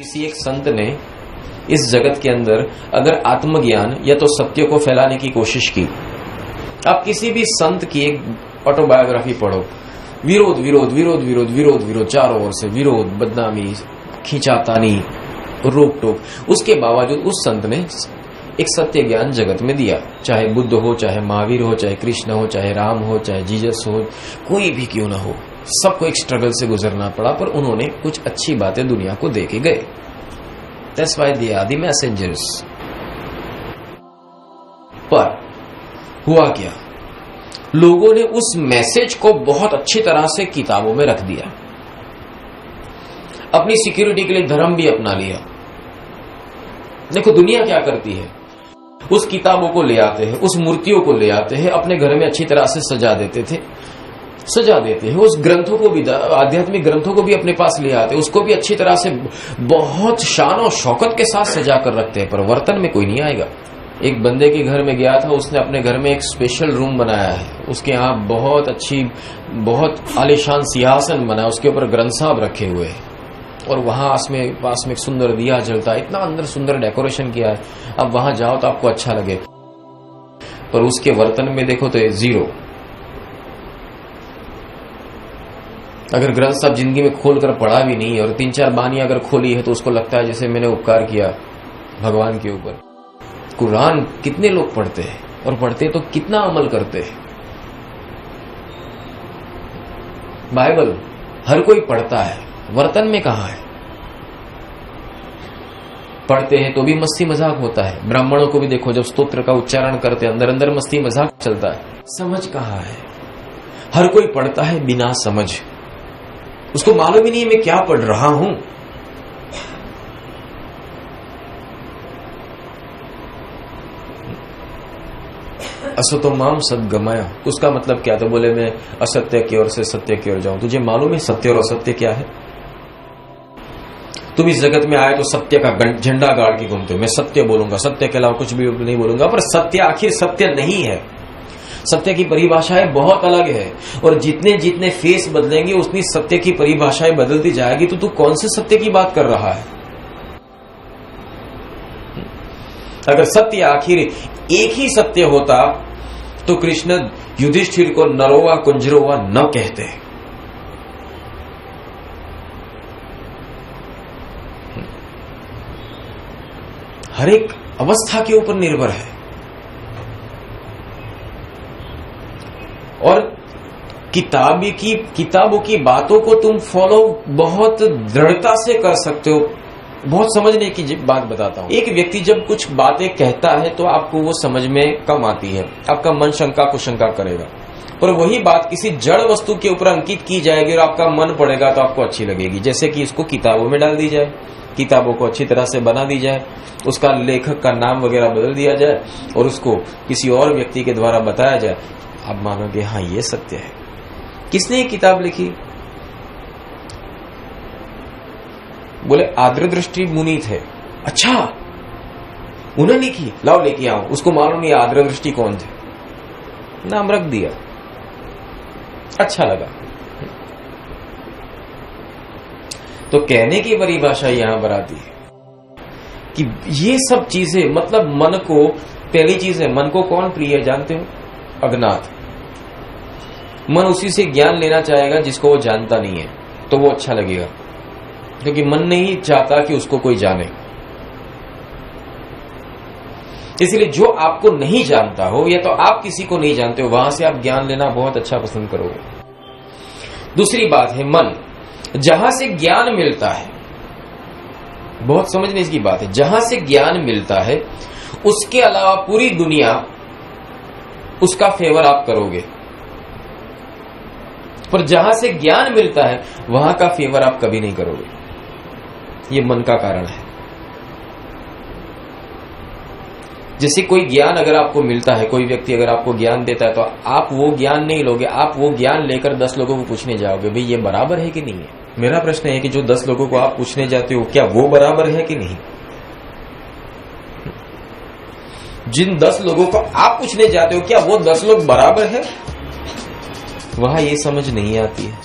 किसी एक संत ने इस जगत के अंदर अगर आत्मज्ञान या तो सत्य को फैलाने की कोशिश की, आप किसी भी संत की एक ऑटोबायोग्राफी पढ़ो, विरोध विरोध विरोध विरोध विरोध विरोध, चारों ओर से विरोध, बदनामी, खींचातानी, रोक टोक, उसके बावजूद उस संत ने एक सत्य ज्ञान जगत में दिया। चाहे बुद्ध हो, चाहे महावीर हो, चाहे कृष्ण हो, चाहे राम हो, चाहे जीसस हो, कोई भी क्यों ना हो, सबको एक स्ट्रगल से गुजरना पड़ा, पर उन्होंने कुछ अच्छी बातें दुनिया को दे के गए। That's why they are the messengers। पर हुआ क्या, लोगों ने उस मैसेज को बहुत अच्छी तरह से किताबों में रख दिया, अपनी सिक्योरिटी के लिए धर्म भी अपना लिया। देखो दुनिया क्या करती है, उस किताबों को ले आते हैं, उस मूर्तियों को ले आते हैं, अपने घर में अच्छी तरह से सजा देते हैं, उस ग्रंथों को भी, आध्यात्मिक ग्रंथों को भी अपने पास ले आते हैं, उसको भी अच्छी तरह से बहुत शान और शौकत के साथ सजा कर रखते हैं, पर वर्तन में कोई नहीं आएगा। एक बंदे के घर में गया था, उसने अपने घर में एक स्पेशल रूम बनाया है, उसके यहाँ बहुत अच्छी, बहुत आलीशान सिंहासन बनाया, उसके ऊपर ग्रंथ साहब रखे हुए हैं, और वहां पास में एक सुंदर दिया जलता है, इतना अंदर सुंदर डेकोरेशन किया है। अब वहां जाओ तो आपको अच्छा लगे, पर उसके वर्तन में देखो तो जीरो। अगर ग्रंथ साहब जिंदगी में खोलकर पढ़ा भी नहीं और 3-4 बानी अगर खोली है तो उसको लगता है जैसे मैंने उपकार किया भगवान के ऊपर। कुरान कितने लोग पढ़ते हैं, और पढ़ते तो कितना अमल करते हैं। बाइबल हर कोई पढ़ता है, वर्तन में कहां है। पढ़ते हैं तो भी मस्ती मजाक होता है। ब्राह्मणों को भी देखो, जब स्तोत्र का उच्चारण करते हैं अंदर अंदर मस्ती मजाक चलता है। समझ कहां है, हर कोई पढ़ता है बिना समझ, उसको मालूम ही नहीं मैं क्या पढ़ रहा हूं। असतो माम सद्गमय, उसका मतलब क्या, तो बोले मैं असत्य की ओर से सत्य की ओर जाऊं। तुझे मालूम है सत्य और असत्य क्या है? तुम इस जगत में आए तो सत्य का झंडा गाड़ के घूमते हो, मैं सत्य बोलूंगा, सत्य के अलावा कुछ भी नहीं बोलूंगा, पर सत्य आखिर सत्य नहीं है। सत्य की परिभाषाएं बहुत अलग है, और जितने जितने फेस बदलेंगे उतनी सत्य की परिभाषाएं बदलती जाएगी। तो तू कौन से सत्य की बात कर रहा है? अगर सत्य आखिर एक ही सत्य होता तो कृष्ण युधिष्ठिर को नरोवा कुंजरोवा न कहते। हर एक अवस्था के ऊपर निर्भर है, और किताबों की बातों को तुम फॉलो बहुत दृढ़ता से कर सकते हो। बहुत समझने की बात बताता हूं। एक व्यक्ति जब कुछ बातें कहता है तो आपको वो समझ में कम आती है, आपका मन शंका कुशंका करेगा, पर वही बात किसी जड़ वस्तु के ऊपर अंकित की जाएगी और आपका मन पड़ेगा तो आपको अच्छी लगेगी। जैसे कि इसको किताबों में डाल दी जाए, किताबों को अच्छी तरह से बना दी जाए, उसका लेखक का नाम वगैरह बदल दिया जाए और उसको किसी और व्यक्ति के द्वारा बताया जाए, आप मानोगे हाँ ये सत्य है। किसने ये किताब लिखी? बोले आर्द्र दृष्टि मुनि थे। अच्छा, उन्होंने लिखी, लाओ लेके आओ। उसको मालूम नहीं आर्द्र दृष्टि कौन थे, नाम रख दिया, अच्छा लगा। तो कहने की परिभाषा यहां पर आती है कि ये सब चीजें, मतलब मन को, पहली चीज है मन को कौन प्रिय है जानते हो? अज्ञात। मन उसी से ज्ञान लेना चाहेगा जिसको वो जानता नहीं है, तो वो अच्छा लगेगा, क्योंकि मन नहीं चाहता कि उसको कोई जाने। इसलिए जो आपको नहीं जानता हो या तो आप किसी को नहीं जानते हो, वहां से आप ज्ञान लेना बहुत अच्छा पसंद करोगे। दूसरी बात है मन, जहां से ज्ञान मिलता है, बहुत समझने की बात है, जहां से ज्ञान मिलता है उसके अलावा पूरी दुनिया उसका फेवर आप करोगे, पर जहां से ज्ञान मिलता है वहां का फेवर आप कभी नहीं करोगे। ये मन का कारण है। जैसे कोई ज्ञान अगर आपको मिलता है, कोई व्यक्ति अगर आपको ज्ञान देता है, तो आप वो ज्ञान नहीं लोगे, आप वो ज्ञान लेकर 10 लोगों को पूछने जाओगे, भाई ये बराबर है कि नहीं है। मेरा प्रश्न है कि जो 10 लोगों को आप पूछने जाते हो, क्या वो बराबर है कि नहीं? जिन 10 लोगों को आप पूछने जाते हो, क्या वो 10 लोग बराबर है? वहां ये समझ नहीं आती है।